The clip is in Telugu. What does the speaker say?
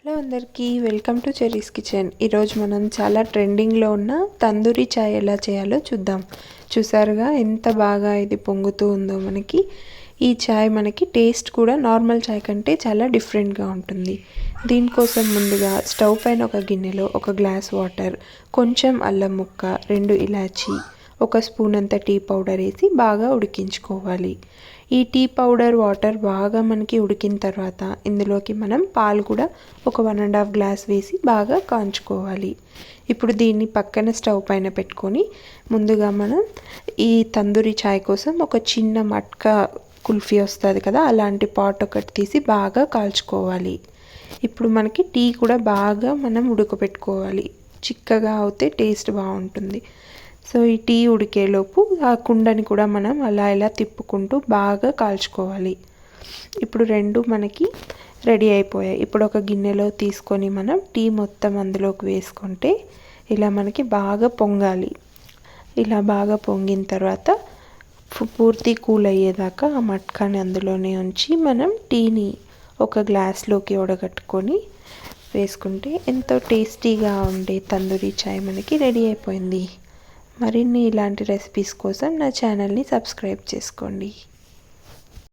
హలో అందరికీ వెల్కమ్ టు చెర్రీస్ కిచెన్. ఈరోజు మనం చాలా ట్రెండింగ్లో ఉన్న తందూరి చాయ్ ఎలా చేయాలో చూద్దాం. చూసారుగా ఎంత బాగా ఇది పొంగుతూ ఉందో. మనకి ఈ చాయ్ మనకి టేస్ట్ కూడా నార్మల్ చాయ్ కంటే చాలా డిఫరెంట్గా ఉంటుంది. దీనికోసం ముందుగా స్టవ్ పైన ఒక గిన్నెలో ఒక గ్లాస్ వాటర్, కొంచెం అల్లం ముక్క, 2 ఇలాచీ, 1 స్పూన్ అంత టీ పౌడర్ వేసి బాగా ఉడికించుకోవాలి. ఈ టీ పౌడర్ వాటర్ బాగా మనకి ఉడికిన తర్వాత ఇందులోకి మనం పాలు కూడా ఒక 1.5 గ్లాస్ వేసి బాగా కాంచుకోవాలి. ఇప్పుడు దీన్ని పక్కన స్టవ్ పైన పెట్టుకొని ముందుగా మనం ఈ తందూరి చాయ్ కోసం ఒక చిన్న మట్కా కుల్ఫీ వస్తుంది కదా, అలాంటి పాట్ ఒకటి తీసి బాగా కాల్చుకోవాలి. ఇప్పుడు మనకి టీ కూడా బాగా మనం ఉడకపెట్టుకోవాలి. చిక్కగా అవుతే టేస్ట్ బాగుంటుంది. సో ఈ టీ ఉడికేలోపు ఆ కుండని కూడా మనం అలా ఇలా తిప్పుకుంటూ బాగా కాల్చుకోవాలి. ఇప్పుడు 2 మనకి రెడీ అయిపోయాయి. ఇప్పుడు ఒక గిన్నెలో తీసుకొని మనం టీ మొత్తం అందులోకి వేసుకుంటే ఇలా మనకి బాగా పొంగాలి. ఇలా బాగా పొంగిన తర్వాత పూర్తి కూల్ అయ్యేదాకా ఆ మట్కాని అందులోనే ఉంచి మనం టీని ఒక గ్లాస్లోకి వడగట్టుకొని వేసుకుంటే ఎంతో టేస్టీగా ఉండే తందూరి చాయ్ మనకి రెడీ అయిపోయింది. మరిన్ని ఇలాంటి రెసిపీస్ కోసం నా ఛానల్ని సబ్స్క్రైబ్ చేసుకోండి.